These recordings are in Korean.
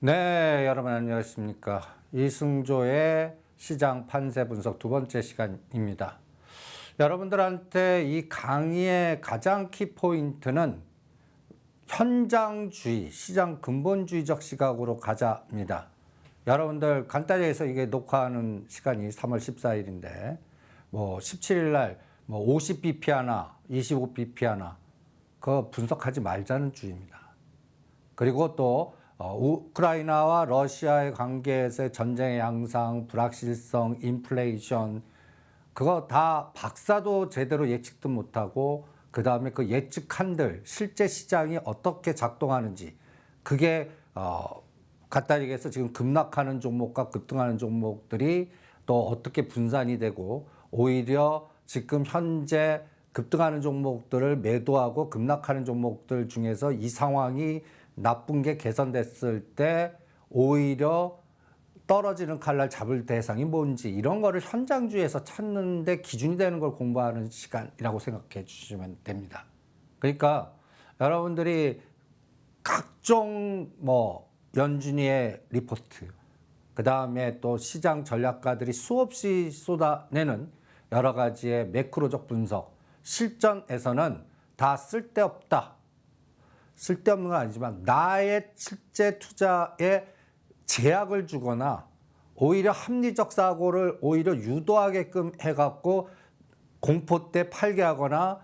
네, 여러분 안녕하십니까. 이승조의 시장 판세 분석 두 번째 시간입니다. 여러분들한테 이 강의의 가장 키포인트는 현장주의, 시장 근본주의적 시각으로 가자입니다. 여러분들 간단히 해서 이게 녹화하는 시간이 3월 14일인데 뭐 17일 날 뭐 50bp 하나, 25bp 하나 그거 분석하지 말자는 주의입니다. 그리고 또 우크라이나와 러시아의 관계에서의 전쟁의 양상, 불확실성, 인플레이션 그거 다 박사도 제대로 예측도 못하고 그 다음에 그 예측한들 실제 시장이 어떻게 작동하는지 그게 간단히 얘기해서 지금 급락하는 종목과 급등하는 종목들이 또 어떻게 분산이 되고 오히려 지금 현재 급등하는 종목들을 매도하고 급락하는 종목들 중에서 이 상황이 나쁜 게 개선됐을 때 오히려 떨어지는 칼날 잡을 대상이 뭔지 이런 거를 현장주에서 찾는 데 기준이 되는 걸 공부하는 시간이라고 생각해 주시면 됩니다. 그러니까 여러분들이 각종 뭐 연준이의 리포트 그 다음에 또 시장 전략가들이 수없이 쏟아내는 여러 가지의 매크로적 분석 실전에서는 다 쓸데없다. 쓸데없는 건 아니지만 나의 실제 투자에 제약을 주거나 오히려 합리적 사고를 오히려 유도하게끔 해갖고 공포 때 팔게 하거나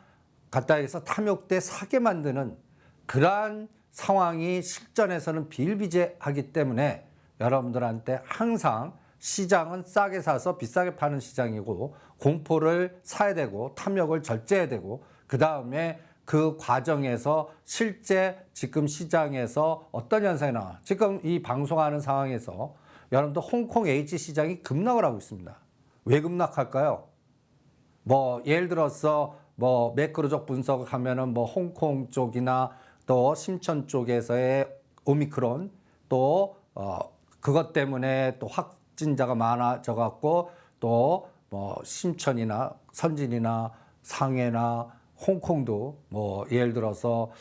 갖다 해서 탐욕 때 사게 만드는 그러한 상황이 실전에서는 비일비재하기 때문에 여러분들한테 항상 시장은 싸게 사서 비싸게 파는 시장이고 공포를 사야 되고 탐욕을 절제해야 되고 그 다음에 그 과정에서 실제 지금 시장에서 어떤 현상이 나와 지금 이 방송하는 상황에서 여러분들 홍콩 H 시장이 급락을 하고 있습니다. 왜 급락할까요? 뭐 예를 들어서 뭐 매크로적 분석을 하면은 뭐 홍콩 쪽이나 또 심천 쪽에서의 오미크론 또 그것 때문에 또 확진자가 많아져 갖고 또 뭐 심천이나 선진이나 상해나 홍콩도 뭐 예를 들어서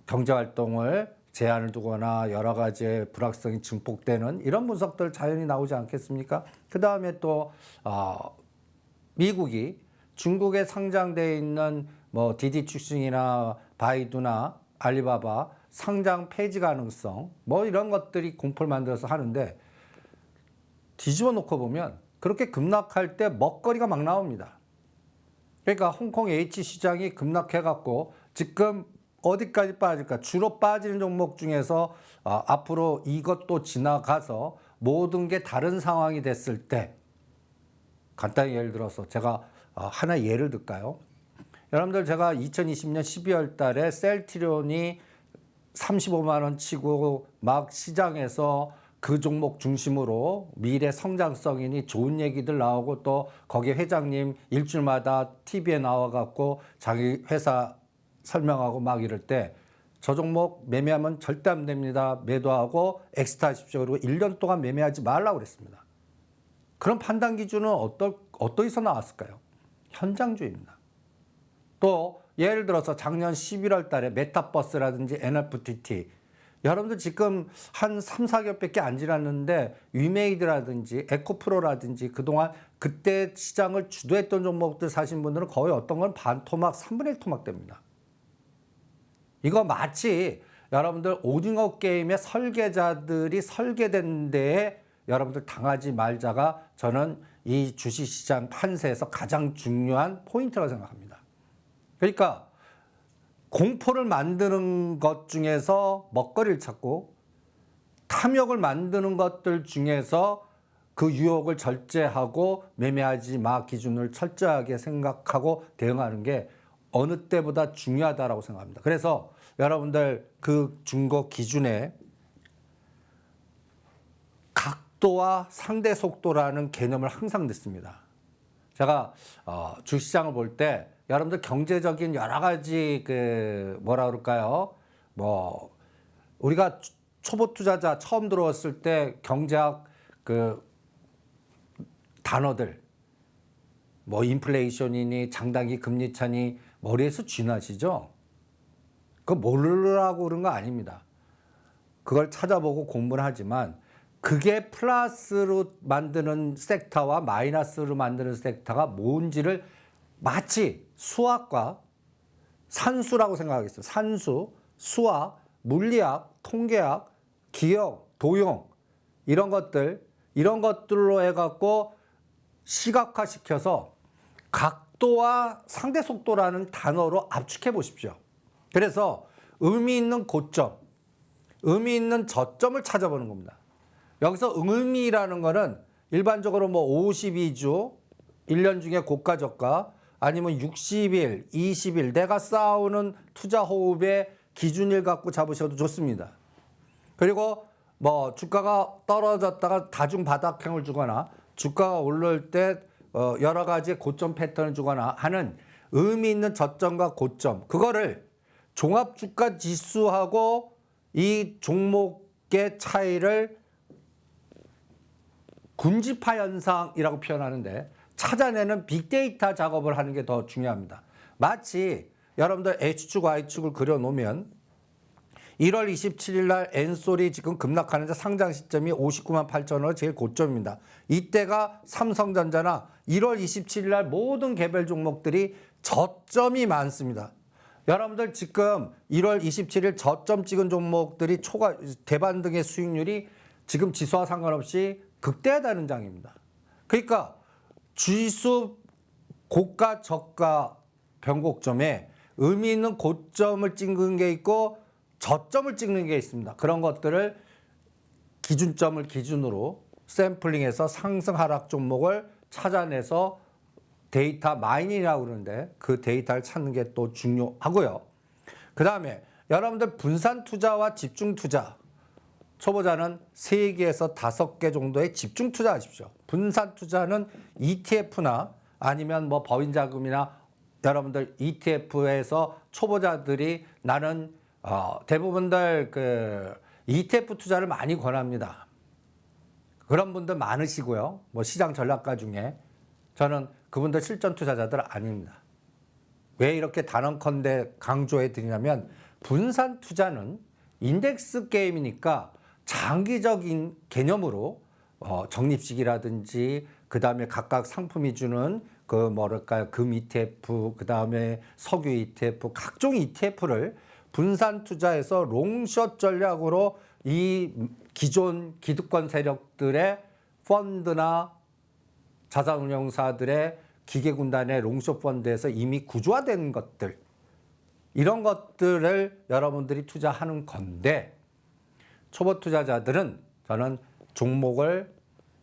경제 활동을 제한을 두거나 여러 가지의 불확성이 증폭되는 이런 분석들 자연히 나오지 않겠습니까? 그 다음에 또 미국이 중국에 상장되어 있는 뭐 디디축신이나 바이두나 알리바바 상장 폐지 가능성 뭐 이런 것들이 공포를 만들어서 하는데 뒤집어 놓고 보면 그렇게 급락할 때 먹거리가 막 나옵니다. 그러니까 홍콩 H 시장이 급락해갖고 지금 어디까지 빠질까? 주로 빠지는 종목 중에서 앞으로 이것도 지나가서 모든 게 다른 상황이 됐을 때 간단히 예를 들어서 제가 하나 예를 들까요? 여러분들 제가 2020년 12월 달에 셀트리온이 35만 원 치고 막 시장에서 그 종목 중심으로 미래 성장성이니 좋은 얘기들 나오고 또 거기 회장님 일주일마다 TV에 나와갖고 자기 회사 설명하고 막 이럴 때 저 종목 매매하면 절대 안 됩니다. 매도하고 엑스트 하십시오. 그리고 1년 동안 매매하지 말라고 그랬습니다. 그런 판단 기준은 어디서 나왔을까요? 현장주입니다. 또 예를 들어서 작년 11월 달에 메타버스라든지 NFTT 여러분들 지금 한 3, 4개월밖에 안 지났는데 위메이드라든지 에코프로라든지 그동안 그때 시장을 주도했던 종목들 사신 분들은 거의 어떤 건 반토막, 3분의 1 토막 됩니다. 이거 마치 여러분들 오징어 게임의 설계자들이 설계된 데에 여러분들 당하지 말자가 저는 이 주식시장 판세에서 가장 중요한 포인트라고 생각합니다. 그러니까 공포를 만드는 것 중에서 먹거리를 찾고 탐욕을 만드는 것들 중에서 그 유혹을 절제하고 매매하지 마 기준을 철저하게 생각하고 대응하는 게 어느 때보다 중요하다고 생각합니다. 그래서 여러분들 그 중거 기준에 각도와 상대 속도라는 개념을 항상 듣습니다. 제가 주식시장을 볼 때 여러분들 경제적인 여러 가지 뭐라 그럴까요? 뭐 우리가 초보 투자자 처음 들어왔을 때 경제학 단어들 뭐 인플레이션이니 장단기 금리 차니 머리에서 쥐나시죠? 그거 모르라고 그런 거 아닙니다. 그걸 찾아보고 공부를 하지만 그게 플러스로 만드는 섹터와 마이너스로 만드는 섹터가 뭔지를 마치 수학과 산수라고 생각하겠어요. 산수, 수학, 물리학, 통계학, 기억, 도형 이런 것들로 해갖고 시각화시켜서 각도와 상대 속도라는 단어로 압축해 보십시오. 그래서 의미 있는 고점, 의미 있는 저점을 찾아보는 겁니다. 여기서 의미라는 거는 일반적으로 뭐 52주, 1년 중에 고가 저가, 아니면 60일, 20일 내가 쌓아오는 투자 호흡의 기준일 갖고 잡으셔도 좋습니다. 그리고 뭐 주가가 떨어졌다가 다중 바닥형을 주거나 주가가 오를 때 여러 가지 고점 패턴을 주거나 하는 의미 있는 저점과 고점, 그거를 종합주가 지수하고 이 종목의 차이를 군집화 현상이라고 표현하는데 찾아내는 빅데이터 작업을 하는 게 더 중요합니다. 마치 여러분들 H축, Y축을 그려놓으면 1월 27일 날 엔솔이 지금 급락하는데 상장 시점이 59만 8천 원 제일 고점입니다. 이때가 삼성전자나 1월 27일 날 모든 개별 종목들이 저점이 많습니다. 여러분들 지금 1월 27일 저점 찍은 종목들이 대반등의 수익률이 지금 지수와 상관없이 극대화되는 장입니다. 그러니까 지수 고가 저가 변곡점에 의미 있는 고점을 찍는 게 있고 저점을 찍는 게 있습니다. 그런 것들을 기준점을 기준으로 샘플링해서 상승 하락 종목을 찾아내서 데이터 마이닝이라고 그러는데 그 데이터를 찾는 게 또 중요하고요. 그 다음에 여러분들 분산 투자와 집중 투자, 초보자는 3개에서 5개 정도의 집중 투자하십시오. 분산 투자는 ETF나 아니면 뭐 법인 자금이나 여러분들 ETF에서 초보자들이 나는 대부분들 그 ETF 투자를 많이 권합니다. 그런 분들 많으시고요. 뭐 시장 전략가 중에 저는 그분들 실전 투자자들 아닙니다. 왜 이렇게 단언컨대 강조해 드리냐면 분산 투자는 인덱스 게임이니까 장기적인 개념으로 적립식이라든지 그 다음에 각각 상품이 주는 그 뭐랄까요 금 ETF, 그 다음에 석유 ETF, 각종 ETF를 분산 투자해서 롱숏 전략으로 이 기존 기득권 세력들의 펀드나 자산운용사들의 기계군단의 롱숏 펀드에서 이미 구조화된 것들, 이런 것들을 여러분들이 투자하는 건데, 초보 투자자들은 저는 종목을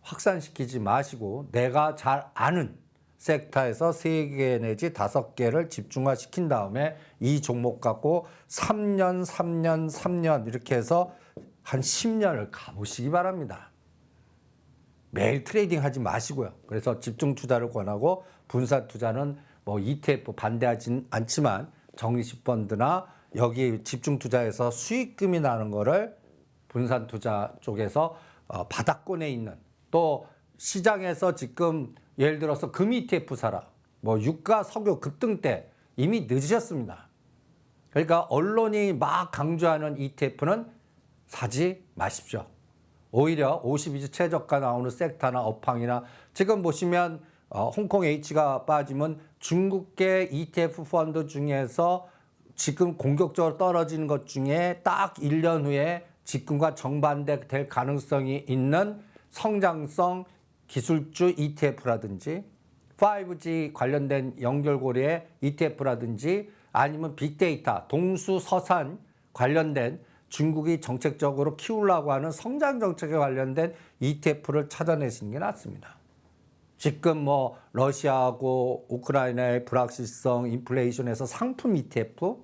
확산시키지 마시고 내가 잘 아는 섹터에서 3개 내지 5개를 집중화시킨 다음에 이 종목 갖고 3년 이렇게 해서 한 10년을 가보시기 바랍니다. 매일 트레이딩 하지 마시고요. 그래서 집중 투자를 권하고 분산 투자는 뭐 ETF 반대하진 않지만 적립식 펀드나 여기 집중 투자에서 수익금이 나는 거를 분산 투자 쪽에서 바닥권에 있는, 또 시장에서 지금 예를 들어서 금 ETF 사라, 뭐 유가 석유 급등 때 이미 늦으셨습니다. 그러니까 언론이 막 강조하는 ETF는 사지 마십시오. 오히려 52주 최저가 나오는 섹터나 업황이나 지금 보시면 홍콩 H가 빠지면 중국계 ETF 펀드 중에서 지금 공격적으로 떨어지는 것 중에 딱 1년 후에 직금과 정반대 될 가능성이 있는 성장성 기술주 ETF라든지 5G 관련된 연결고리의 ETF라든지 아니면 빅데이터, 동수서산 관련된 중국이 정책적으로 키우려고 하는 성장 정책에 관련된 ETF를 찾아내시는 게 낫습니다. 지금 뭐 러시아하고 우크라이나의 불확실성, 인플레이션에서 상품 ETF,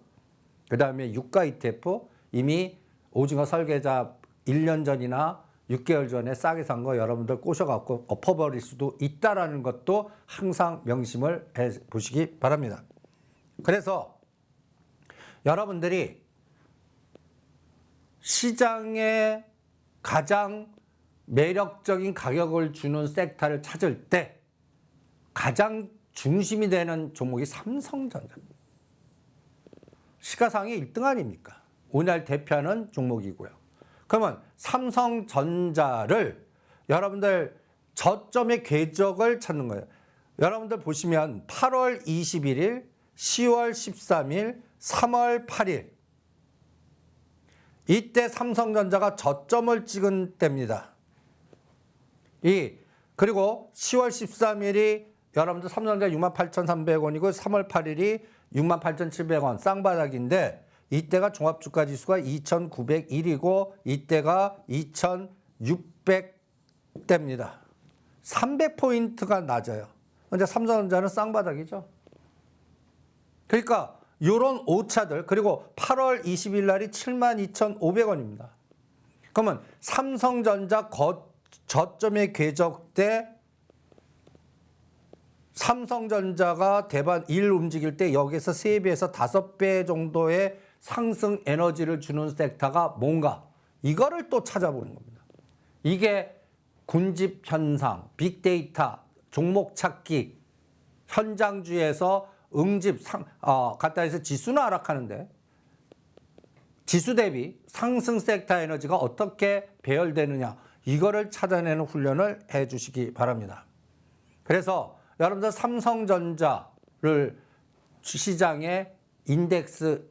그 다음에 유가 ETF 이미 오징어 설계자 1년 전이나 6개월 전에 싸게 산 거 여러분들 꼬셔갖고 엎어버릴 수도 있다라는 것도 항상 명심을 해보시기 바랍니다. 그래서 여러분들이 시장에 가장 매력적인 가격을 주는 섹터를 찾을 때 가장 중심이 되는 종목이 삼성전자입니다. 시가상위 1등 아닙니까? 오늘 대표하는 종목이고요. 그러면 삼성전자를 여러분들 저점의 궤적을 찾는 거예요. 여러분들 보시면 8월 21일, 10월 13일, 3월 8일 이때 삼성전자가 저점을 찍은 때입니다. 그리고 10월 13일이 여러분들 삼성전자 68,300원이고 3월 8일이 68,700원 쌍바닥인데 이때가 종합주가지수가 2,901이고 이때가 2,600대입니다. 300포인트가 낮아요. 근데 삼성전자는 쌍바닥이죠. 그러니까 이런 오차들 그리고 8월 20일 날이 72,500원입니다. 그러면 삼성전자 저점의 궤적 때 삼성전자가 대반 1 움직일 때 여기서 3배에서 5배 정도의 상승 에너지를 주는 섹터가 뭔가 이거를 또 찾아보는 겁니다. 이게 군집 현상, 빅데이터, 종목 찾기, 현장주에서 응집, 갖다 해서 지수는 하락하는데 지수 대비 상승 섹터 에너지가 어떻게 배열되느냐 이거를 찾아내는 훈련을 해 주시기 바랍니다. 그래서 여러분들 삼성전자를 시장의 인덱스의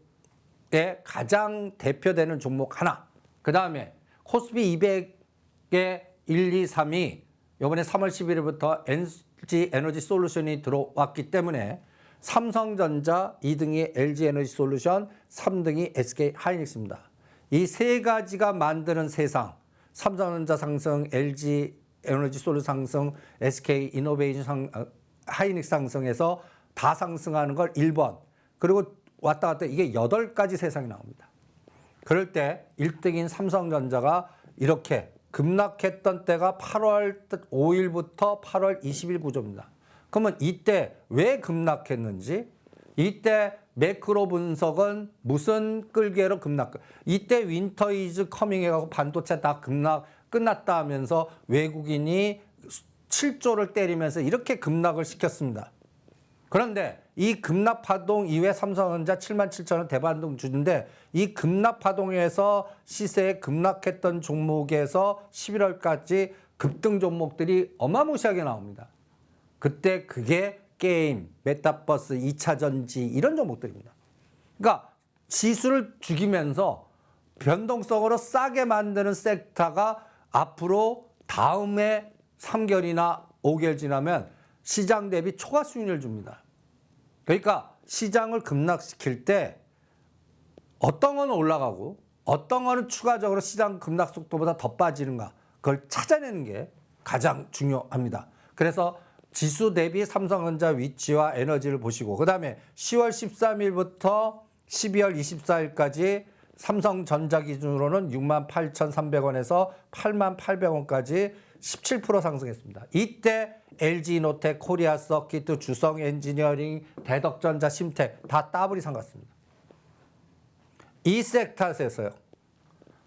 가장 대표되는 종목 하나, 그 다음에 코스피 200의 1, 2, 3이 이번에 3월 11일부터 LG 에너지 솔루션이 들어왔기 때문에 삼성전자 2등이 LG 에너지 솔루션, 3등이 SK 하이닉스입니다. 이 세 가지가 만드는 세상, 삼성전자 상승, LG 에너지 솔루션 상승, SK 이노베이션 하이닉스 상승에서 다 상승하는 걸 1번. 그리고 왔다 갔다 이게 8가지 세상이 나옵니다. 그럴 때 1등인 삼성전자가 이렇게 급락했던 때가 8월 5일부터 8월 20일 구조입니다. 그러면 이때 왜 급락했는지, 이때 매크로 분석은 무슨 끌개로 급락, 이때 윈터 이즈 커밍 해가지고 반도체 다 끝났다 하면서 외국인이 7조를 때리면서 이렇게 급락을 시켰습니다. 그런데 이 급락 파동 이후에 삼성전자 77,000원 대반등 주는데 이 급락 파동에서 시세에 급락했던 종목에서 11월까지 급등 종목들이 어마무시하게 나옵니다. 그때 그게 게임, 메타버스, 2차 전지 이런 종목들입니다. 그러니까 지수를 죽이면서 변동성으로 싸게 만드는 섹터가 앞으로 다음에 3개월이나 5개월 지나면 시장 대비 초과 수익률을 줍니다. 그러니까 시장을 급락시킬 때 어떤 건 올라가고 어떤 거는 추가적으로 시장 급락 속도보다 더 빠지는가 그걸 찾아내는 게 가장 중요합니다. 그래서 지수 대비 삼성전자 위치와 에너지를 보시고 그 다음에 10월 13일부터 12월 24일까지 삼성전자 기준으로는 68,300원에서 88,800원까지 17% 상승했습니다. 이때 LG노텍, 코리아서킷, 주성엔지니어링, 대덕전자, 심텍 다 더블이 상갔습니다. 이 섹터에서요.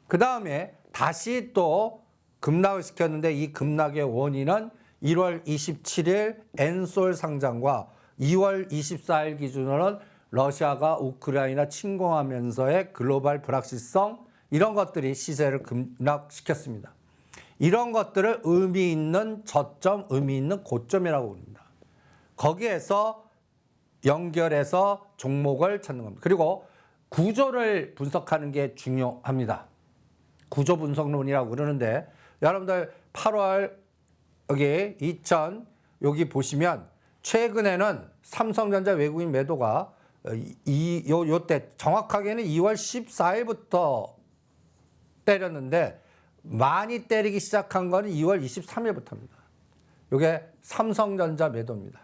그 다음에 다시 또 급락을 시켰는데 이 급락의 원인은 1월 27일 엔솔 상장과 2월 24일 기준으로는 러시아가 우크라이나 침공하면서의 글로벌 불확실성 이런 것들이 시세를 급락시켰습니다. 이런 것들을 의미 있는 저점, 의미 있는 고점이라고 부릅니다. 거기에서 연결해서 종목을 찾는 겁니다. 그리고 구조를 분석하는 게 중요합니다. 구조 분석론이라고 그러는데 여러분들 8월 여기 보시면 최근에는 삼성전자 외국인 매도가 요때 정확하게는 2월 14일부터 때렸는데 많이 때리기 시작한 거는 2월 23일부터입니다. 이게 삼성전자 매도입니다.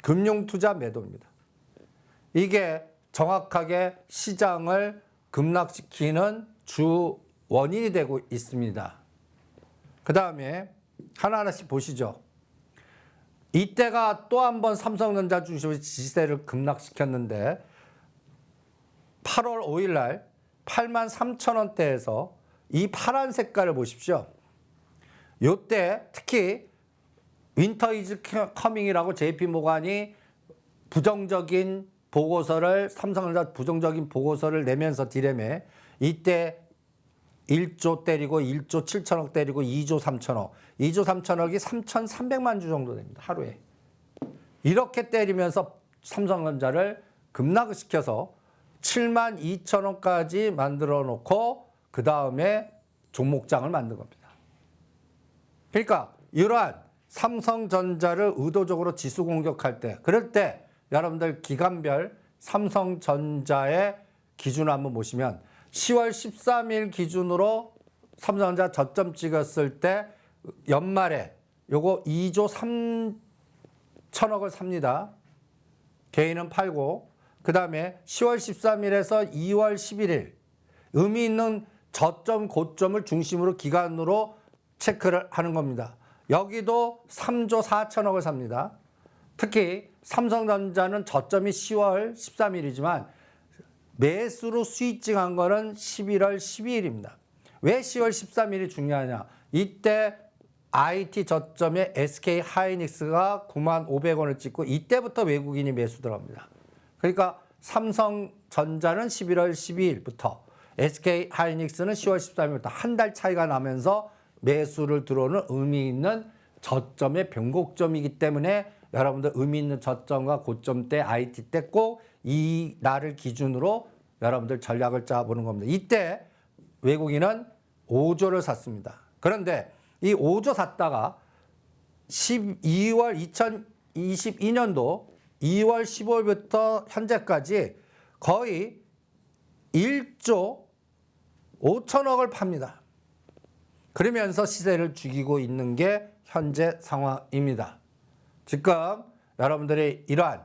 금융투자 매도입니다. 이게 정확하게 시장을 급락시키는 주 원인이 되고 있습니다. 그 다음에 하나하나씩 보시죠. 이때가 또 한 번 삼성전자 중심으로 지세를 급락시켰는데 8월 5일 날 83,000원대에서 이 파란 색깔을 보십시오. 요때 특히 윈터 이즈 커밍이라고 JP모간이 부정적인 보고서를 삼성전자 부정적인 보고서를 내면서 디램에 이때 1조 때리고 1조 7천억 때리고 2조 3천억. 2조 3천억이 3,300만 주 정도 됩니다. 하루에. 이렇게 때리면서 삼성전자를 급락을 시켜서 7만 2천원까지 만들어 놓고 그 다음에 종목장을 만든 겁니다. 그러니까 이러한 삼성전자를 의도적으로 지수 공격할 때, 그럴 때 여러분들 기간별 삼성전자의 기준을 한번 보시면 10월 13일 기준으로 삼성전자 저점 찍었을 때 연말에 요거 2조 3천억을 삽니다. 개인은 팔고, 그 다음에 10월 13일에서 2월 11일 의미 있는 저점 고점을 중심으로 기간으로 체크를 하는 겁니다. 여기도 3조 4천억을 삽니다. 특히 삼성전자는 저점이 10월 13일이지만 매수로 수익 찍은 거는 11월 12일입니다. 왜 10월 13일이 중요하냐? 이때 IT 저점에 SK 하이닉스가 95,500원을 찍고 이때부터 외국인이 매수 들어갑니다. 그러니까 삼성전자는 11월 12일부터 SK 하이닉스는 10월 13일부터 한 달 차이가 나면서 매수를 들어오는 의미 있는 저점의 변곡점이기 때문에 여러분들 의미 있는 저점과 고점 때 IT 때 꼭 이 날을 기준으로 여러분들 전략을 짜보는 겁니다. 이때 외국인은 5조를 샀습니다. 그런데 이 5조 샀다가 12월 2022년도 2월 15일부터 현재까지 거의 1조 5천억을 팝니다. 그러면서 시세를 죽이고 있는 게 현재 상황입니다. 지금 여러분들이 이러한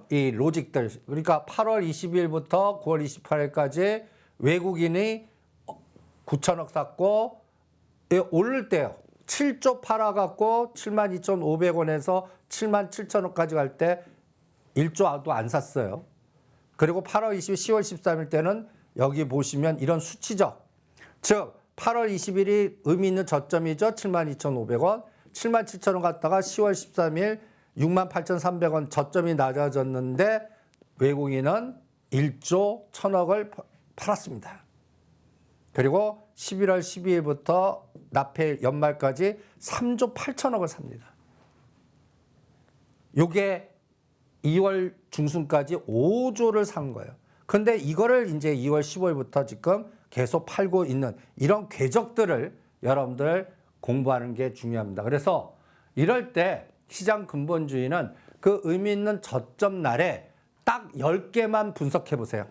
이 로직들, 그러니까 8월 20일부터 9월 28일까지 외국인이 9천억 샀고 오를 때요. 7조 팔아갖고 72,500원에서 77,000원까지 갈 때 1조도 안 샀어요. 그리고 8월 20일, 10월 13일 때는 여기 보시면 이런 수치적, 즉 8월 20일이 의미 있는 저점이죠. 72,500원. 77,000원 갔다가 10월 13일 68,300원 저점이 낮아졌는데 외국인은 1조 1,000억을 팔았습니다. 그리고 11월 12일부터 납해 연말까지 3조 8천억을 삽니다. 이게 2월 중순까지 5조를 산 거예요. 근데 이거를 이제 2월 15일부터 지금 계속 팔고 있는 이런 궤적들을 여러분들 공부하는 게 중요합니다. 그래서 이럴 때 시장 근본주의는 그 의미 있는 저점 날에 딱 10개만 분석해 보세요.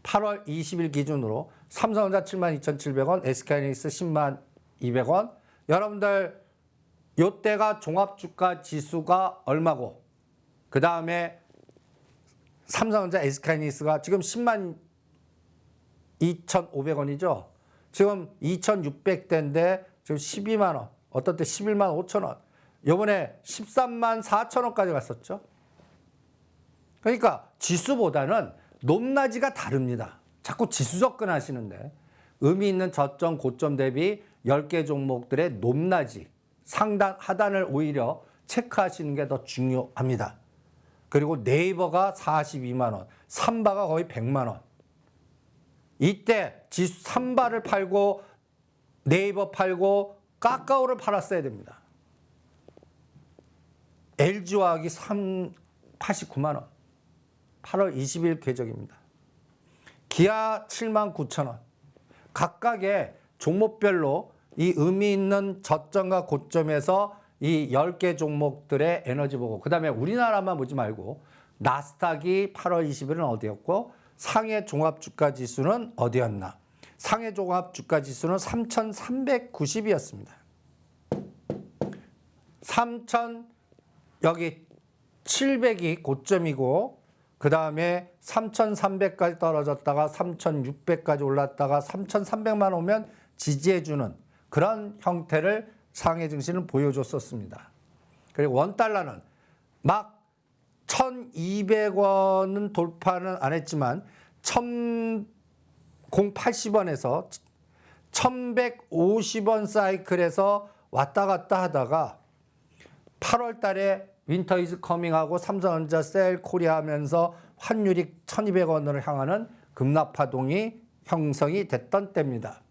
8월 20일 기준으로 삼성전자 72,700원, SK하이닉스 102,200원. 여러분들 요때가 종합주가 지수가 얼마고 그 다음에 삼성전자 SK하이닉스가 지금 102,500원이죠. 지금 2,600대인데 지금 12만 원, 어떤 때 11만 5천 원, 요번에 13만 4천 원까지 갔었죠. 그러니까 지수보다는 높낮이가 다릅니다. 자꾸 지수 접근하시는데 의미 있는 저점, 고점 대비 10개 종목들의 높낮이, 상단, 하단을 오히려 체크하시는 게 더 중요합니다. 그리고 네이버가 42만 원, 삼바가 거의 100만 원. 이때 지수 삼바를 팔고 네이버 팔고 카카오를 팔았어야 됩니다. LG화학이 89만 원. 8월 20일 궤적입니다. 기아 7만 9천 원. 각각의 종목별로 이 의미 있는 저점과 고점에서 이 10개 종목들의 에너지 보고, 그 다음에 우리나라만 보지 말고 나스닥이 8월 20일은 어디였고 상해 종합주가지수는 어디였나. 상해 종합주가지수는 3,390이었습니다. 3,000 700이 고점이고 그 다음에 3,300까지 떨어졌다가 3,600까지 올랐다가 3,300만 오면 지지해주는 그런 형태를 상해 증시는 보여줬었습니다. 그리고 원달러는 막 1,200원은 돌파는 안 했지만 1,080원에서 1,150원 사이클에서 왔다 갔다 하다가 8월 달에 윈터 이즈 커밍하고 삼성전자 셀 코리아 하면서 환율이 1,200원으로 향하는 급락파동이 형성이 됐던 때입니다.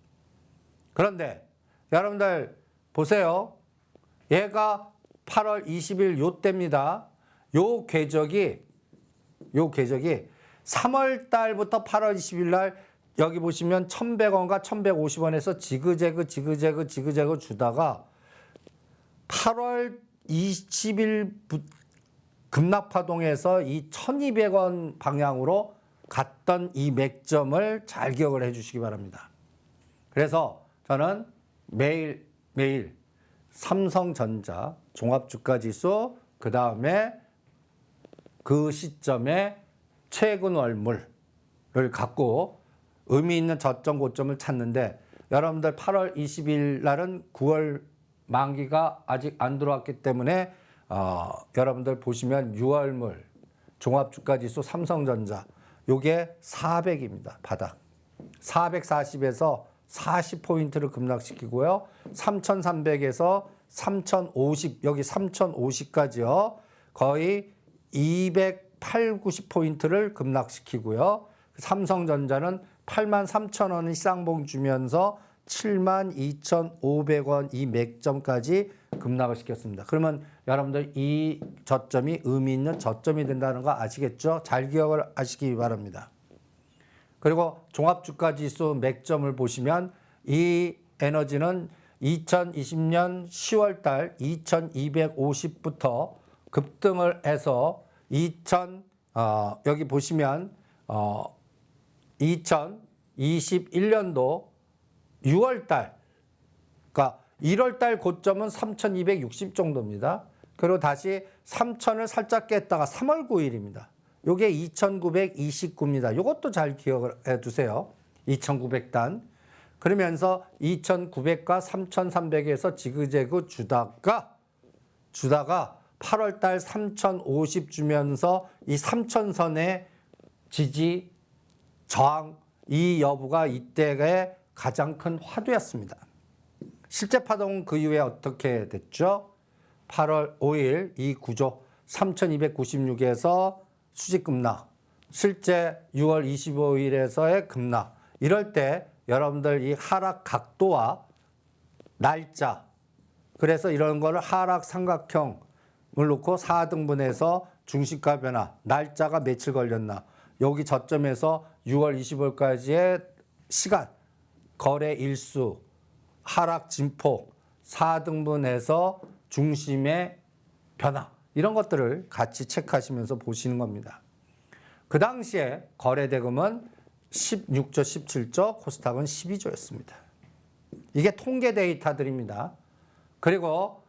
그런데 여러분들 보세요. 얘가 8월 20일 요 때입니다. 요 궤적이 3월 달부터 8월 20일 날 여기 보시면 1,100원과 1,150원에서 지그재그 주다가 8월 20일 급락파동에서 이 1,200원 방향으로 갔던 이 맥점을 잘 기억을 해 주시기 바랍니다. 그래서 저는 매일 삼성전자 종합주가지수 그 다음에 그 시점에 최근 월물을 갖고 의미 있는 저점 고점을 찾는데 여러분들 8월 20일 날은 9월 만기가 아직 안 들어왔기 때문에 여러분들 보시면 6월물 종합주가지수 삼성전자 요게 400입니다. 바닥 440에서 40포인트를 급락시키고요. 3,300에서 3,050 여기 3,050까지요. 거의 280, 90포인트를 급락시키고요. 삼성전자는 83,000원의 쌍봉 주면서 72,500원 이 맥점까지 급락을 시켰습니다. 그러면 여러분들 이 저점이 의미 있는 저점이 된다는 거 아시겠죠? 잘 기억을 하시기 바랍니다. 그리고 종합주가지수 맥점을 보시면 이 에너지는 2020년 10월 달 2250부터 급등을 해서 여기 보시면 2021년도 6월 달 그러니까 1월 달 고점은 3260 정도입니다. 그리고 다시 3000을 살짝 깼다가 3월 9일입니다. 요게 2929입니다. 요것도 잘 기억을 해 두세요. 2900단. 그러면서 2900과 3300에서 지그재그 주다가 8월 달 3050 주면서 이 3000선의 지지, 저항, 이 여부가 이때의 가장 큰 화두였습니다. 실제 파동은 그 이후에 어떻게 됐죠? 8월 5일 이 구조 3296에서 수직 급락, 실제 6월 25일에서의 급락. 이럴 때 여러분들 이 하락 각도와 날짜, 그래서 이런 거를 하락 삼각형을 놓고 4등분해서 중심가 변화, 날짜가 며칠 걸렸나. 여기 저점에서 6월 25일까지의 시간, 거래 일수, 하락 진폭, 4등분해서 중심의 변화. 이런 것들을 같이 체크하시면서 보시는 겁니다. 그 당시에 거래대금은 16조, 17조, 코스닥은 12조였습니다. 이게 통계 데이터들입니다. 그리고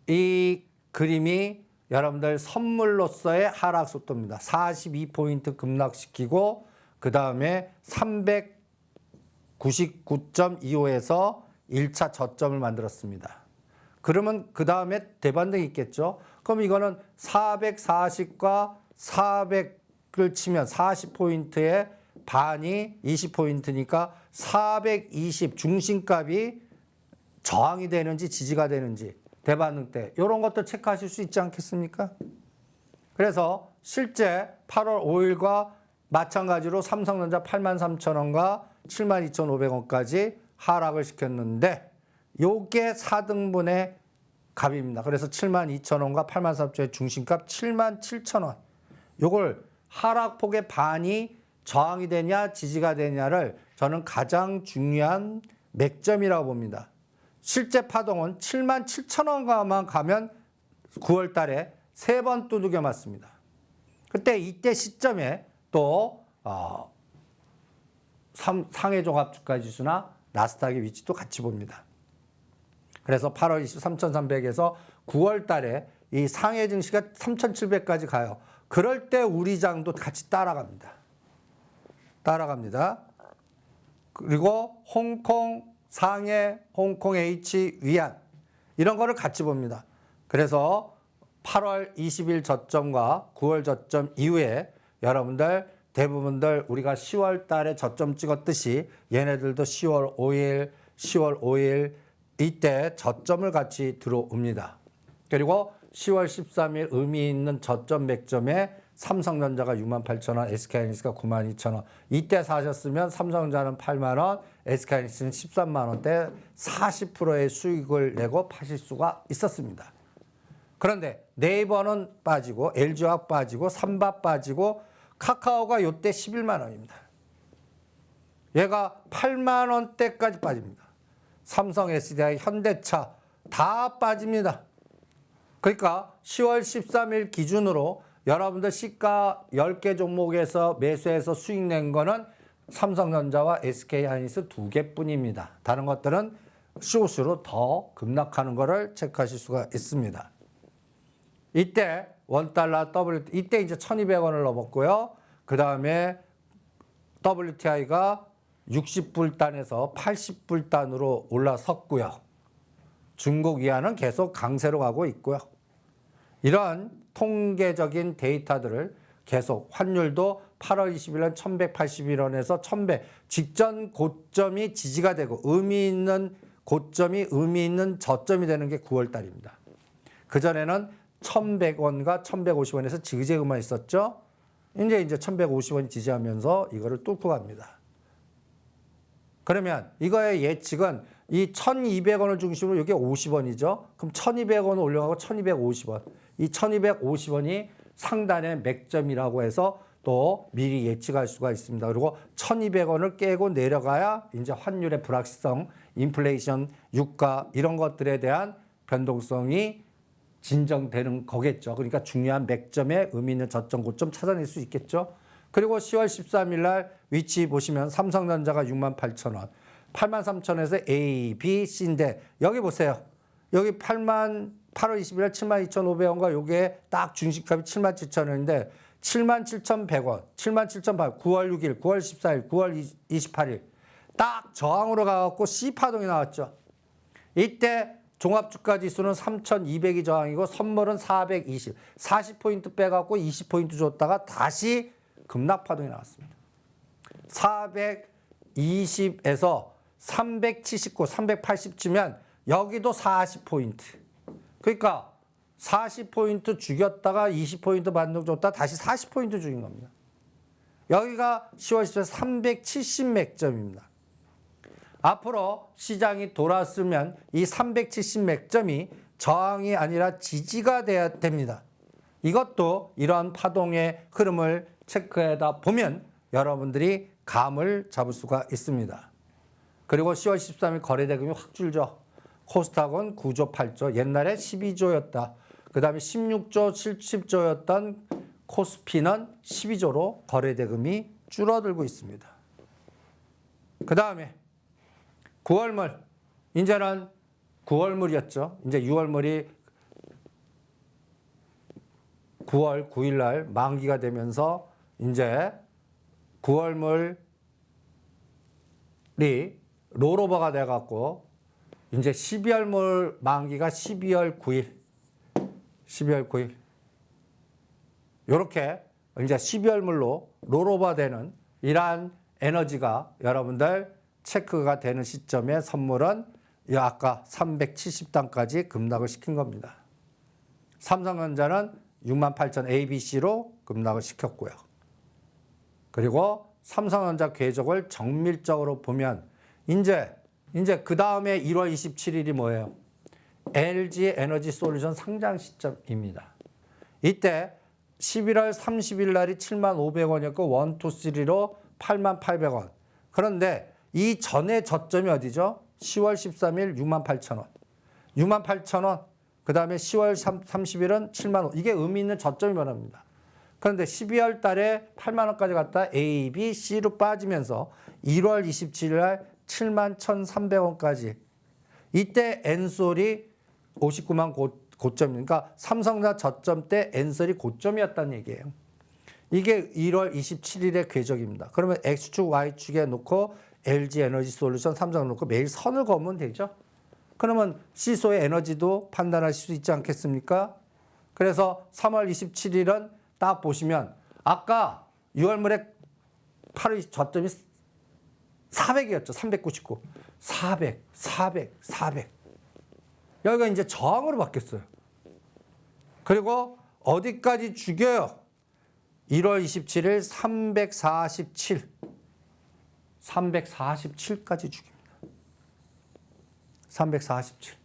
이 그림이 여러분들 선물로서의 하락 속도입니다. 42포인트 급락시키고 그 다음에 399.25에서 1차 저점을 만들었습니다. 그러면 그 다음에 대반등이 있겠죠. 그럼 이거는 440과 400을 치면 40포인트에 반이 20포인트니까 420 중심값이 저항이 되는지 지지가 되는지 대반등 때 이런 것도 체크하실 수 있지 않겠습니까? 그래서 실제 8월 5일과 마찬가지로 삼성전자 83,000원과 72,500원까지 하락을 시켰는데 요게 4등분의 값입니다. 그래서 72,000원과 83,000원의 중심값 77,000원. 요걸 하락폭의 반이 저항이 되냐 지지가 되냐를 저는 가장 중요한 맥점이라고 봅니다. 실제 파동은 77,000원가만 가면 9월 달에 3번 두들겨 맞습니다. 그때 이때 시점에 또 상해 종합주가지수나 나스닥의 위치도 같이 봅니다. 그래서 8월 23,300에서 9월 달에 이 상해 증시가 3,700까지 가요. 그럴 때 우리장도 같이 따라갑니다. 그리고 홍콩, 상해, 홍콩 H, 위안 이런 거를 같이 봅니다. 그래서 8월 20일 저점과 9월 저점 이후에 여러분들 대부분들 우리가 10월 달에 저점 찍었듯이 얘네들도 10월 5일 이때 저점을 같이 들어옵니다. 그리고 10월 13일 의미 있는 저점 맥점에 삼성전자가 68,000원, SK하이닉스가 92,000원. 이때 사셨으면 삼성전자는 8만 원, SK하이닉스는 13만 원대 40%의 수익을 내고 파실 수가 있었습니다. 그런데 네이버는 빠지고 LG화학 빠지고 삼바 빠지고 카카오가 이때 11만 원입니다. 얘가 8만 원대까지 빠집니다. 삼성, SDI, 현대차 다 빠집니다. 그러니까 10월 13일 기준으로 여러분들 시가 10개 종목에서 매수해서 수익 낸 거는 삼성전자와 SK하이닉스 2개뿐입니다. 다른 것들은 쇼수로 더 급락하는 거를 체크하실 수가 있습니다. 이때 원달러 이때 이제 1200원을 넘었고요. 그 다음에 WTI가 60불단에서 80불단으로 올라섰고요. 중국 위안은 계속 강세로 가고 있고요. 이런 통계적인 데이터들을 계속 환율도 8월 20일 1181원에서 1100 직전 고점이 지지가 되고 의미 있는 고점이 의미 있는 저점이 되는 게 9월 달입니다. 그전에는 1100원과 1150원에서 지그재그만 있었죠. 이제 1150원이 지지하면서 이거를 뚫고 갑니다. 그러면 이거의 예측은 이 1200원을 중심으로 이게 50원이죠. 그럼 1200원 올려가고 1250원. 이 1250원이 상단의 맥점이라고 해서 또 미리 예측할 수가 있습니다. 그리고 1200원을 깨고 내려가야 이제 환율의 불확실성, 인플레이션, 유가 이런 것들에 대한 변동성이 진정되는 거겠죠. 그러니까 중요한 맥점에 의미 있는 저점, 고점 찾아낼 수 있겠죠. 그리고 10월 13일 날 위치 보시면 삼성전자가 68,000원, 83,000원에서 A, B, C인데 여기 보세요. 여기 8월 20일 72,500원과 요게 딱 중심값이 77,000원인데 77,100원, 77,800원, 9월 6일, 9월 14일, 9월 28일 딱 저항으로 가갖고 C파동이 나왔죠. 이때 종합주가지수는 3,200이 저항이고 선물은 420, 40포인트 빼갖고 20포인트 줬다가 다시 급락파동이 나왔습니다. 420에서 379, 380쯤면 여기도 40포인트. 그러니까 40포인트 죽였다가 20포인트 반등 줬다가 다시 40포인트 죽인 겁니다. 여기가 10월 10일 370 맥점입니다. 앞으로 시장이 돌았으면 이 370 맥점이 저항이 아니라 지지가 돼야 됩니다. 이것도 이러한 파동의 흐름을 체크하다 보면 여러분들이 감을 잡을 수가 있습니다. 그리고 10월 13일 거래대금이 확 줄죠. 코스닥은 9조 8조, 옛날에 12조였다. 그 다음에 16조 70조였던 코스피는 12조로 거래대금이 줄어들고 있습니다. 그 다음에 9월물, 이제는 9월물이었죠. 이제 6월물이 9월 9일 날 만기가 되면서 이제 9월물이 롤오버가 돼갖고 이제 12월물 만기가 12월 9일. 12월 9일. 요렇게 이제 12월물로 롤오버 되는 이러한 에너지가 여러분들 체크가 되는 시점에 선물은 아까 370단까지 급락을 시킨 겁니다. 삼성전자는 68,000 ABC로 급락을 시켰고요. 그리고 삼성전자 궤적을 정밀적으로 보면 이제 그 다음에 1월 27일이 뭐예요? LG 에너지 솔루션 상장 시점입니다. 이때 11월 30일 날이 75,500원이었고 1, 2, 3로 88,800원. 그런데 이 전에 저점이 어디죠? 10월 13일 68,000원. 68,000원. 그 다음에 10월 30일은 70,000원. 이게 의미 있는 저점이 변합니다. 그런데 12월 달에 80,000원까지 갔다 A, B, C로 빠지면서 1월 27일 날 71,300원까지. 이때 엔솔이 59만 고점이니까 그러니까 삼성전자 저점 때 엔솔이 고점이었다는 얘기예요. 이게 1월 27일의 궤적입니다. 그러면 X축, Y축에 놓고 LG 에너지 솔루션, 삼성을 놓고 매일 선을 그으면 되죠. 그러면 시소의 에너지도 판단하실 수 있지 않겠습니까? 그래서 3월 27일은 딱 보시면 아까 6월물에 8월 저점이 400이었죠. 399. 400, 400, 400. 여기가 이제 저항으로 바뀌었어요. 그리고 어디까지 죽여요? 1월 27일 347까지 죽입니다. 347.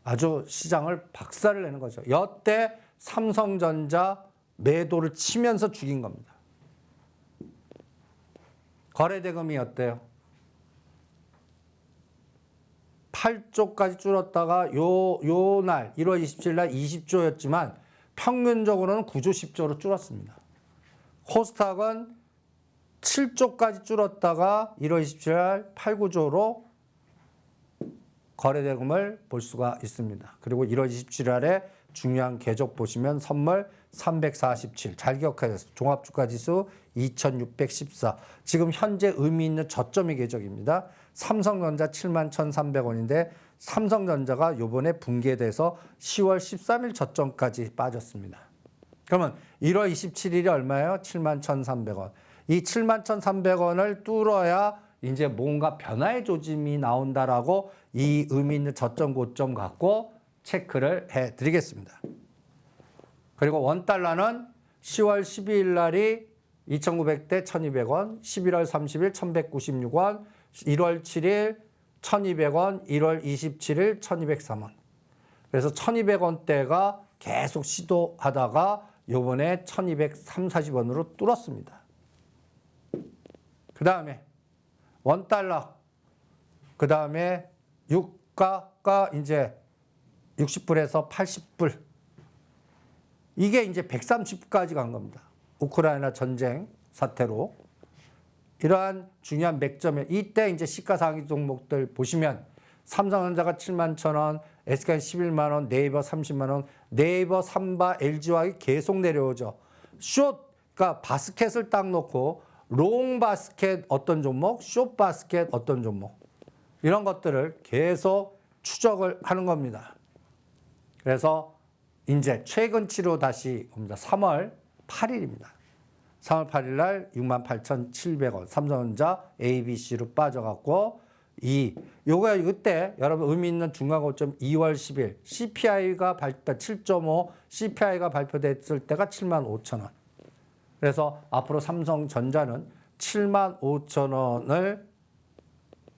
아주 시장을 박살을 내는 거죠. 여태 삼성전자 매도를 치면서 죽인 겁니다. 거래대금이 어때요? 8조까지 줄었다가 요 날 1월 27일 날 20조였지만 평균적으로는 9조 10조로 줄었습니다. 코스닥은 7조까지 줄었다가 1월 27일 날 8, 9조로 거래대금을 볼 수가 있습니다. 그리고 1월 27일에 중요한 궤적 보시면 선물 347. 잘 기억하세요. 종합주가지수 2614. 지금 현재 의미 있는 저점의 궤적입니다. 삼성전자 71,300원인데 삼성전자가 요번에 붕괴돼서 10월 13일 저점까지 빠졌습니다. 그러면 1월 27일이 얼마예요? 71,300원. 이 71,300원을 뚫어야 이제 뭔가 변화의 조짐이 나온다라고 이 의미 있는 저점 고점 갖고 체크를 해드리겠습니다. 그리고 원달러는 10월 12일 날이 2,900대 1,200원, 11월 30일 1,196원, 1월 7일 1,200원, 1월 27일 1,203원. 그래서 1,200원대가 계속 시도하다가 요번에 1,230, 40원으로 뚫었습니다. 그 다음에 원달러, 그 다음에 유가가 이제 60불에서 80불. 이게 이제 130까지 간 겁니다. 우크라이나 전쟁 사태로. 이러한 중요한 맥점에 이때 이제 시가상위 종목들 보시면 삼성전자가 71,000원, SK는 11만원, 네이버 30만원, 네이버, 삼바, LG화학이 계속 내려오죠. 숏, 그러니까 바스켓을 딱 놓고 롱 바스켓 어떤 종목, 숏 바스켓 어떤 종목 이런 것들을 계속 추적을 하는 겁니다. 그래서 이제 최근치로 다시 옵니다. 3월 8일입니다. 3월 8일 날 68,700원 삼성전자 ABC로 빠져갖고 요거 이때 여러분 의미 있는 중간 고점 2월 10일 CPI가 7.5 CPI가 발표됐을 때가 75,000원. 그래서 앞으로 삼성전자는 75,000원을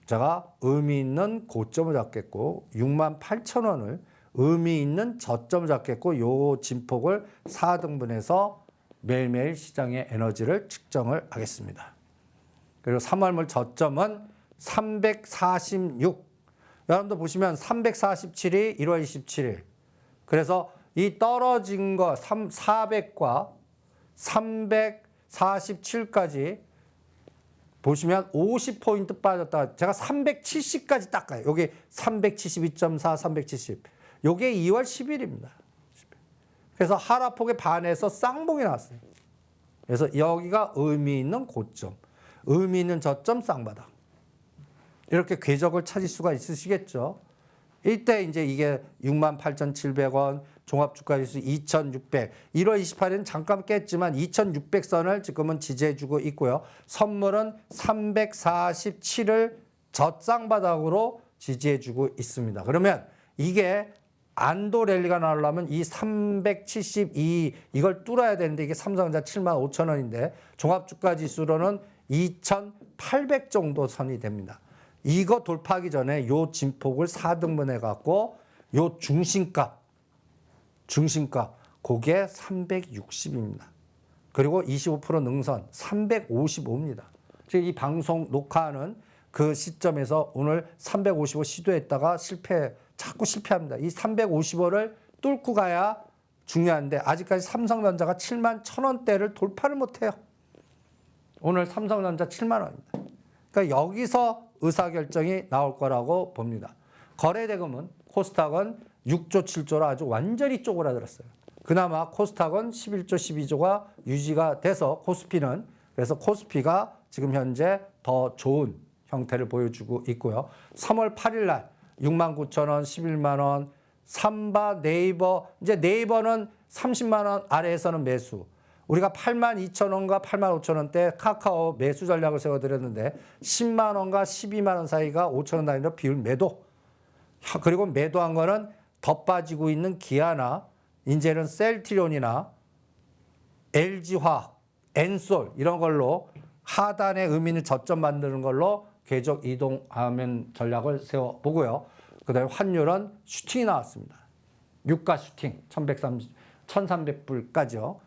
제가 의미 있는 고점을 잡겠고 68,000원을 의미 있는 저점을 잡겠고 요 진폭을 4등분해서 매일매일 시장의 에너지를 측정을 하겠습니다. 그리고 3월물 저점은 346. 여러분들 보시면 347이 1월 27일. 그래서 이 떨어진 거 400과 347까지 보시면 50포인트 빠졌다가 제가 370까지 닦아요. 여기 372.4, 370. 요게 2월 10일입니다. 그래서 하락폭에 반해서 쌍봉이 나왔어요. 그래서 여기가 의미 있는 고점, 의미 있는 저점 쌍바닥. 이렇게 궤적을 찾을 수가 있으시겠죠. 이때 이제 이게 68,700원, 종합주가지수 2,600. 1월 28일은 잠깐 깼지만 2,600선을 지금은 지지해주고 있고요. 선물은 347을 저쌍바닥으로 지지해주고 있습니다. 그러면 이게 안도 랠리가 나오려면 이 372 이걸 뚫어야 되는데 이게 삼성전자 75,000원인데 종합주가지수로는 2,800 정도 선이 됩니다. 이거 돌파하기 전에 요 진폭을 4등분해 갖고 요 중심값 그게 360입니다. 그리고 25% 능선 355입니다. 즉 이 방송 녹화하는 그 시점에서 오늘 355 시도했다가 자꾸 실패합니다. 이 355를 뚫고 가야 중요한데 아직까지 삼성전자가 71,000원대를 돌파를 못해요. 오늘 삼성전자 7만 원입니다. 그러니까 여기서 의사결정이 나올 거라고 봅니다. 거래대금은 코스닥은 6조 7조로 아주 완전히 쪼그라들었어요. 그나마 코스닥은 11조 12조가 유지가 돼서 코스피는 그래서 코스피가 지금 현재 더 좋은 형태를 보여주고 있고요. 3월 8일 날 69,000원, 11만 원, 삼바, 네이버 이제 네이버는 30만 원 아래에서는 매수. 우리가 82,000원과 85,000원대 카카오 매수 전략을 세워드렸는데 10만 원과 12만 원 사이가 5,000원 단위로 비율 매도. 그리고 매도한 거는 더 빠지고 있는 기아나 이제는 셀트리온이나 LG화학, 엔솔 이런 걸로 하단의 의미는 저점 만드는 걸로 계속 이동하면 전략을 세워보고요. 그 다음에 환율은 슈팅이 나왔습니다. 유가 슈팅 1300불까지요.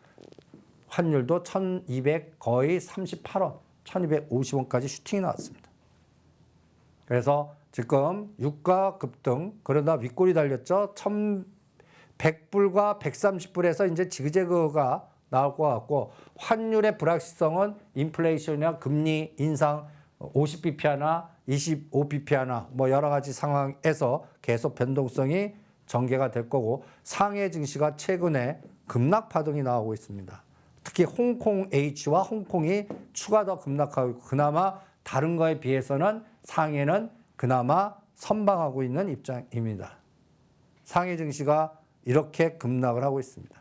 환율도 1200 거의 38원, 1250원까지 슈팅이 나왔습니다. 그래서 지금 유가 급등, 그러다 윗골이 달렸죠. 1100불과 130불에서 이제 지그재그가 나올 것 같고, 환율의 불확실성은 인플레이션이나 금리 인상 50bp 하나, 25bp 하나 뭐 여러 가지 상황에서 계속 변동성이 전개가 될 거고, 상해 증시가 최근에 급락 파동이 나오고 있습니다. 특히 홍콩 H와 홍콩이 추가 더 급락하고 있고, 그나마 다른 거에 비해서는 상해는 그나마 선방하고 있는 입장입니다. 상해 증시가 이렇게 급락을 하고 있습니다.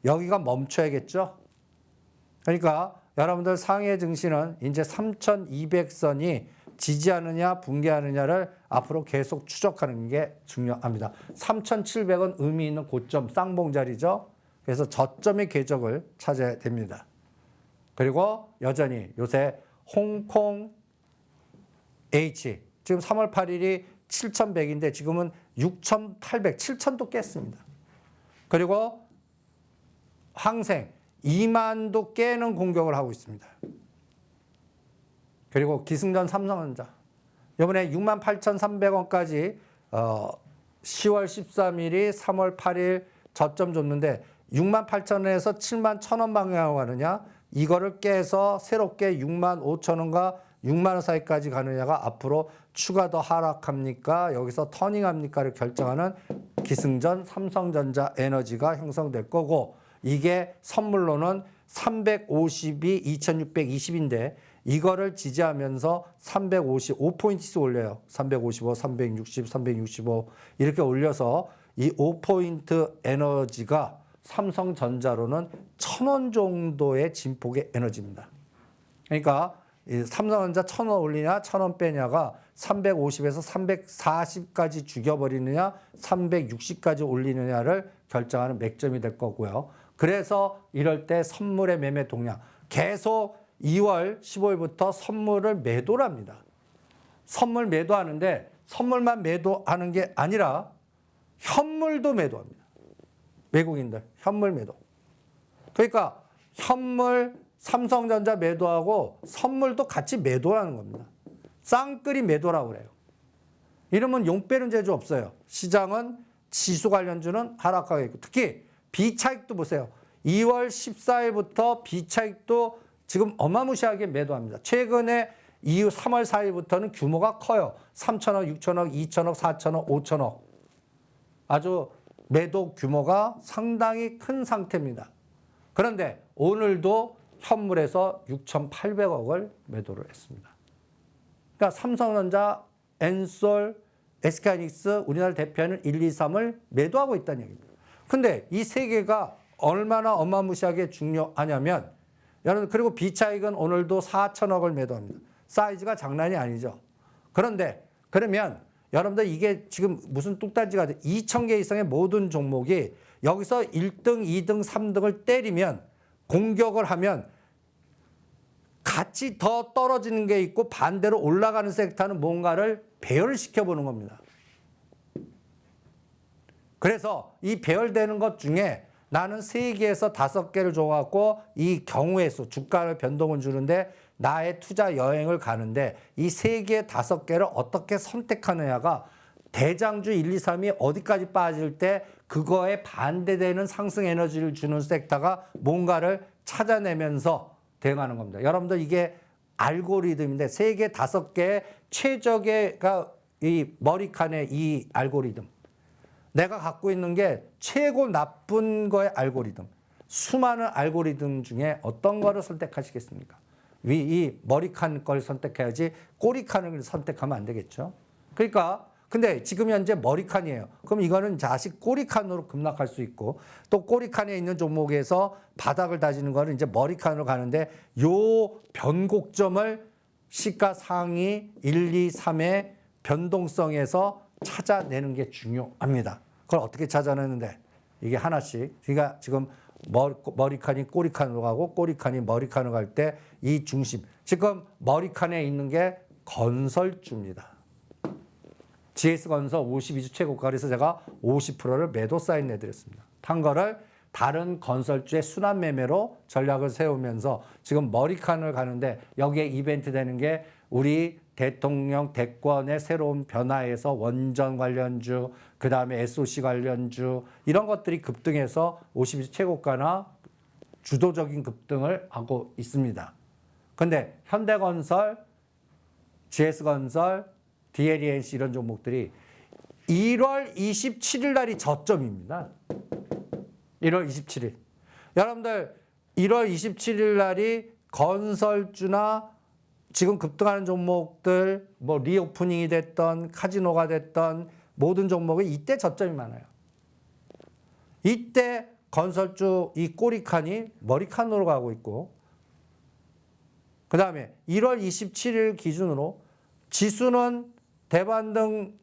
여기가 멈춰야겠죠? 그러니까 여러분들 상해 증시는 이제 3200선이 지지하느냐 붕괴하느냐를 앞으로 계속 추적하는 게 중요합니다. 3700은 의미 있는 고점 쌍봉 자리죠. 그래서 저점의 궤적을 찾아야 됩니다. 그리고 여전히 요새 홍콩 H 지금 3월 8일이 7100인데 지금은 6800, 7000도 깼습니다. 그리고 항생 2만도 깨는 공격을 하고 있습니다. 그리고 기승전 삼성전자 이번에 68,300원까지 10월 13일이 3월 8일 저점 줬는데 68,000원에서 71,000원 방향으로 가느냐, 이거를 깨서 새롭게 65,000원과 6만원 사이까지 가느냐가 앞으로 추가 더 하락합니까? 여기서 터닝합니까를 결정하는 기승전 삼성전자 에너지가 형성될 거고, 이게 선물로는 350이 2620인데 이거를 지지하면서 355포인트씩 올려요. 355, 360, 365 이렇게 올려서 이 5포인트 에너지가 삼성전자로는 1000원 정도의 진폭의 에너지입니다. 그러니까 삼성전자 1000원 올리냐 1000원 빼냐가 350에서 340까지 죽여버리느냐 360까지 올리느냐를 결정하는 맥점이 될 거고요. 그래서 이럴 때 선물의 매매 동향 계속 2월 15일부터 선물을 매도를 합니다. 선물 매도하는데 선물만 매도하는 게 아니라 현물도 매도합니다. 외국인들 현물 매도. 그러니까 현물 삼성전자 매도하고 선물도 같이 매도하는 겁니다. 쌍끌이 매도라고 그래요. 이러면 용 빼는 재주 없어요. 시장은 지수 관련주는 하락하겠고, 특히 비차익도 보세요. 2월 14일부터 비차익도 지금 어마무시하게 매도합니다. 최근에 이후 3월 4일부터는 규모가 커요. 3천억, 6천억, 2천억, 4천억, 5천억. 아주 매도 규모가 상당히 큰 상태입니다. 그런데 오늘도 현물에서 6,800억을 매도를 했습니다. 그러니까 삼성전자, 엔솔, SK하이닉스, 우리나라 대표하는 1, 2, 3을 매도하고 있다는 얘기입니다. 근데 이 세 개가 얼마나 어마무시하게 중요하냐면, 여러분, 그리고 비차익은 오늘도 4천억을 매도합니다. 사이즈가 장난이 아니죠. 그런데 그러면 여러분들 이게 지금 무슨 뚝딱지가 돼? 2,000개 이상의 모든 종목이 여기서 1등, 2등, 3등을 때리면, 공격을 하면 같이 더 떨어지는 게 있고 반대로 올라가는 섹터는 뭔가를 배열시켜보는 겁니다. 그래서 이 배열되는 것 중에 나는 3개에서 5개를 줘갖고 이 경우의 수, 주가를 변동을 주는데 나의 투자 여행을 가는데 이 3개, 5개를 어떻게 선택하느냐가 대장주 1, 2, 3이 어디까지 빠질 때 그거에 반대되는 상승 에너지를 주는 섹터가 뭔가를 찾아내면서 대응하는 겁니다. 여러분들 이게 알고리즘인데 3개, 5개의 최적의가 이 머리칸의 이 알고리즘. 내가 갖고 있는 게 최고 나쁜 거의 알고리즘. 수많은 알고리즘 중에 어떤 거를 선택하시겠습니까? 이 머리칸 걸 선택해야지 꼬리칸을 선택하면 안 되겠죠. 그러니까 근데 지금 현재 머리칸이에요. 그럼 이거는 자식 꼬리칸으로 급락할 수 있고, 또 꼬리칸에 있는 종목에서 바닥을 다지는 거는 이제 머리칸으로 가는데, 요 변곡점을 시가 상위 1, 2, 3의 변동성에서 찾아내는 게 중요합니다. 그걸 어떻게 찾아내는데, 이게 하나씩. 그러니까 지금 머리칸이 꼬리칸으로 가고 꼬리칸이 머리칸으로 갈 때 이 중심. 지금 머리칸에 있는 게 건설주입니다. GS건설 52주 최고가 그래서 제가 50%를 매도 사인 내드렸습니다. 탄 거를 다른 건설주의 순환 매매로 전략을 세우면서 지금 머리칸을 가는데 여기에 이벤트 되는 게 우리 대통령 대권의 새로운 변화에서 원전 관련주, 그 다음에 SOC 관련주 이런 것들이 급등해서 52주 최고가나 주도적인 급등을 하고 있습니다. 그런데 현대건설, GS건설, DLENC 이런 종목들이 1월 27일 날이 저점입니다. 1월 27일. 여러분들 1월 27일 날이 건설주나 지금 급등하는 종목들 뭐 리오프닝이 됐던 카지노가 됐던 모든 종목이 이때 저점이 많아요. 이때 건설주 이 꼬리칸이 머리칸으로 가고 있고 그 다음에 1월 27일 기준으로 지수는 대반등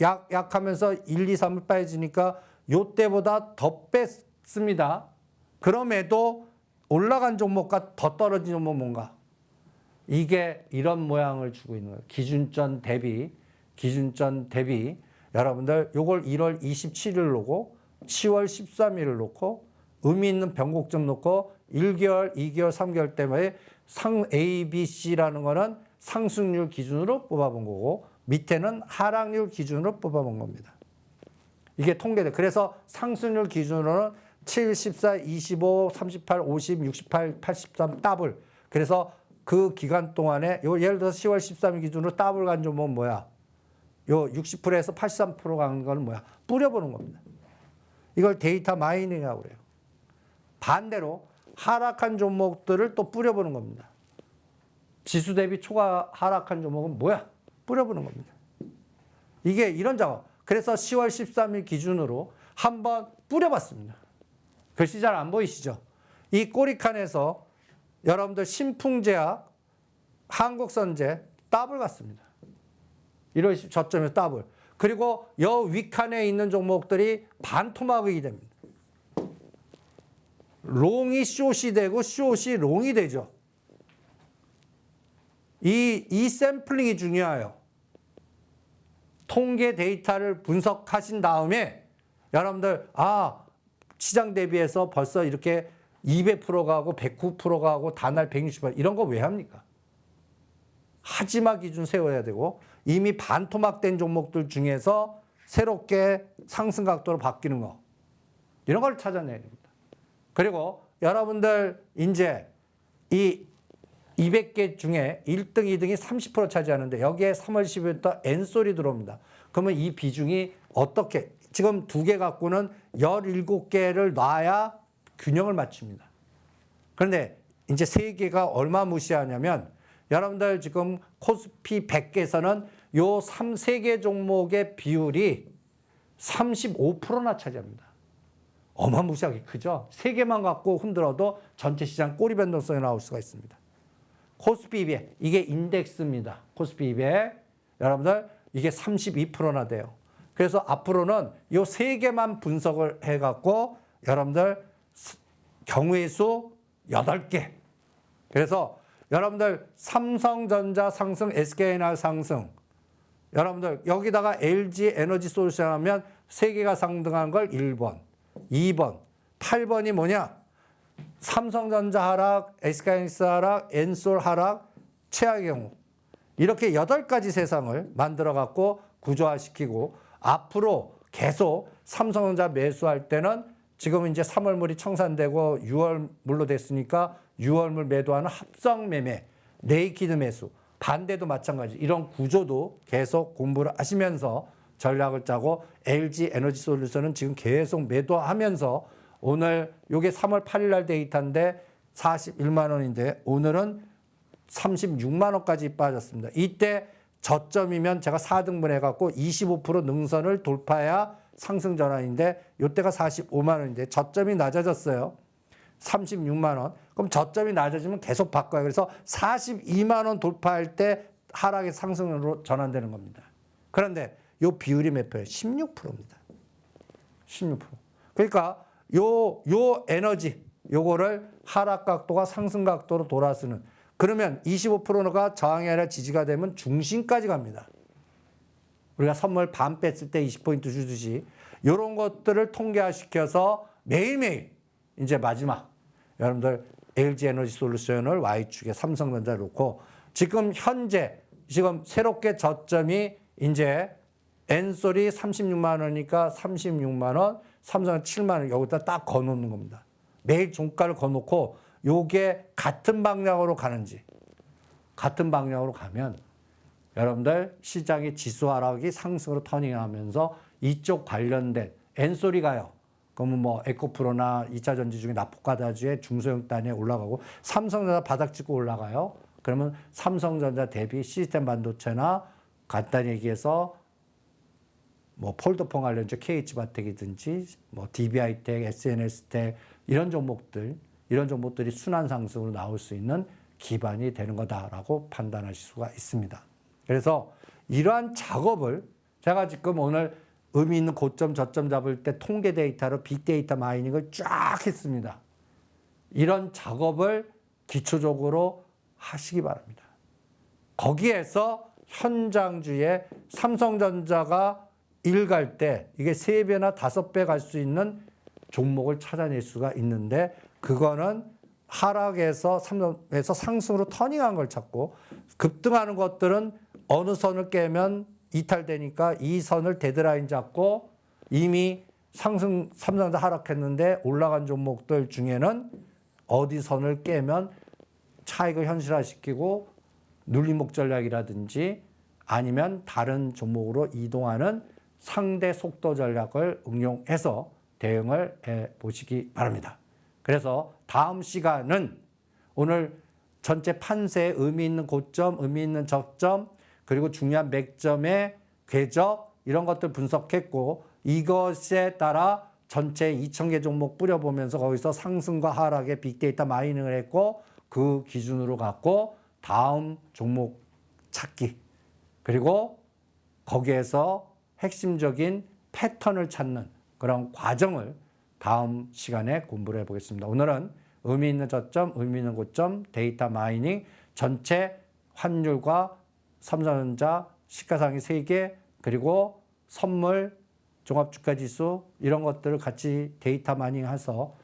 약하면서 1, 2, 3을 빠지니까 요때보다 더 뺐습니다. 그럼에도 올라간 종목과 더 떨어진 종목 뭔가? 이게 이런 모양을 주고 있는 거예요. 기준점 대비. 여러분들 요걸 1월 27일 놓고 10월 13일을 놓고 의미 있는 변곡점 놓고 1개월, 2개월, 3개월 때문에 A, B, C라는 거는 상승률 기준으로 뽑아본 거고 밑에는 하락률 기준으로 뽑아본 겁니다. 이게 통계돼. 그래서 상승률 기준으로는 7, 14, 25, 38, 50, 68, 83 더블. 그래서 그 기간 동안에 예를 들어서 10월 13일 기준으로 더블 간 종목은 뭐야? 요 60%에서 83% 간 거는 뭐야? 뿌려보는 겁니다. 이걸 데이터 마이닝이라고 그래요. 반대로 하락한 종목들을 또 뿌려보는 겁니다. 지수 대비 초과 하락한 종목은 뭐야? 뿌려보는 겁니다. 이게 이런 작업. 그래서 10월 13일 기준으로 한번 뿌려봤습니다. 글씨 잘 안 보이시죠? 이 꼬리칸에서 여러분들 신풍제약, 한국선제 더블 갔습니다. 1월 20 저점에서 더블. 그리고 여 위칸에 있는 종목들이 반토막이 됩니다. 롱이 숏이 되고 숏이 롱이 되죠. 이 샘플링이 중요해요. 통계 데이터를 분석하신 다음에 여러분들 시장 대비해서 벌써 이렇게 200% 가고 109% 가고 단날 160% 이런 거 왜 합니까? 하지마 기준 세워야 되고 이미 반토막된 종목들 중에서 새롭게 상승 각도로 바뀌는 거 이런 걸 찾아내야 됩니다. 그리고 여러분들 이제 이 200개 중에 1등, 2등이 30% 차지하는데 여기에 3월 10일부터 N솔이 들어옵니다. 그러면 이 비중이 어떻게 지금 2개 갖고는 17개를 놔야 균형을 맞춥니다. 그런데 이제 3개가 얼마 무시하냐면 여러분들 지금 코스피 100개에서는 요 3개 종목의 비율이 35%나 차지합니다. 어마무시하게 크죠? 3개만 갖고 흔들어도 전체 시장 꼬리 변동성이 나올 수가 있습니다. 코스피 200, 이게 인덱스입니다. 코스피 200. 여러분들, 이게 32%나 돼요. 그래서 앞으로는 이 3개만 분석을 해갖고 여러분들 경우의 수 8개. 그래서 여러분들 삼성전자 상승, SK나 상승. 여러분들 여기다가 LG 에너지 솔루션 하면 3개가 상승한 걸 1번, 2번, 8번이 뭐냐? 삼성전자 하락, SK하이닉스 하락, 엔솔 하락, 최악의 경우. 이렇게 8가지 세상을 만들어갖고 구조화시키고 앞으로 계속 삼성전자 매수할 때는 지금 이제 3월물이 청산되고 6월물로 됐으니까 6월물 매도하는 합성 매매, 네이키드 매수, 반대도 마찬가지. 이런 구조도 계속 공부를 하시면서 전략을 짜고 LG 에너지 솔루션은 지금 계속 매도하면서 오늘 이게 3월 8일 날 데이터인데 41만 원인데 오늘은 36만 원까지 빠졌습니다. 이때 저점이면 제가 4등분 해갖고 25% 능선을 돌파해야 상승 전환인데 이때가 45만 원인데 저점이 낮아졌어요. 36만 원. 그럼 저점이 낮아지면 계속 바꿔요. 그래서 42만 원 돌파할 때 하락의 상승으로 전환되는 겁니다. 그런데 이 비율이 몇 프로예요? 16%입니다. 16%. 그러니까 요 에너지, 요거를 하락 각도가 상승 각도로 돌아서는, 그러면 25%가 저항이 아니라 지지가 되면 중심까지 갑니다. 우리가 선물 반 뺐을 때 20포인트 주듯이 이런 것들을 통계화시켜서 매일매일 이제 마지막 여러분들 LG 에너지 솔루션을 Y축에 삼성전자를 놓고 지금 현재 지금 새롭게 저점이 이제 엔솔이 36만 원이니까 36만 원, 삼성은 7만 원 여기다 딱 거놓는 겁니다. 매일 종가를 거놓고 요게 같은 방향으로 가는지, 같은 방향으로 가면 여러분들 시장의 지수 하락이 상승으로 터닝하면서 이쪽 관련된 엔솔이 가요. 그러면 뭐 에코프로나 2차 전지 중에 나포가다주의 중소형 단위에 올라가고 삼성전자 바닥 찍고 올라가요. 그러면 삼성전자 대비 시스템 반도체나 간단히 얘기해서 뭐 폴더폰 관련주 KH바텍이든지 뭐 DB하이텍, SNS텍 이런 종목들이 순환 상승으로 나올 수 있는 기반이 되는 거다라고 판단하실 수가 있습니다. 그래서 이러한 작업을 제가 지금 오늘 의미 있는 고점 저점 잡을 때 통계 데이터로 빅데이터 마이닝을 쫙 했습니다. 이런 작업을 기초적으로 하시기 바랍니다. 거기에서 현장주에 삼성전자가 갈 때 이게 3배나 5배 갈 수 있는 종목을 찾아낼 수가 있는데 그거는 하락에서 삼성에서 상승으로 터닝한 걸 찾고 급등하는 것들은 어느 선을 깨면 이탈되니까 이 선을 데드라인 잡고 이미 삼성전자 하락했는데 올라간 종목들 중에는 어디 선을 깨면 차익을 현실화시키고 눌림목 전략이라든지 아니면 다른 종목으로 이동하는 상대 속도 전략을 응용해서 대응을 해 보시기 바랍니다. 그래서 다음 시간은 오늘 전체 판세의 의미 있는 고점, 의미 있는 저점, 그리고 중요한 맥점의 궤적 이런 것들 분석했고 이것에 따라 전체 2,000개 종목 뿌려보면서 거기서 상승과 하락의 빅데이터 마이닝을 했고 그 기준으로 갖고 다음 종목 찾기 그리고 거기에서 핵심적인 패턴을 찾는 그런 과정을 다음 시간에 공부를 해보겠습니다. 오늘은 의미 있는 저점, 의미 있는 고점, 데이터 마이닝, 전체 환율과 삼성전자 시가상위 3개 그리고 선물, 종합주가지수 이런 것들을 같이 데이터 마이닝해서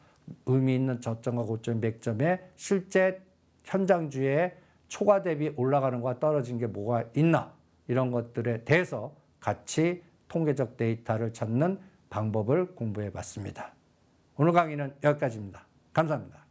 의미 있는 저점과 고점, 맥점에 실제 현장주의 초과 대비 올라가는 거와 떨어진 게 뭐가 있나 이런 것들에 대해서 같이 통계적 데이터를 찾는 방법을 공부해 봤습니다. 오늘 강의는 여기까지입니다. 감사합니다.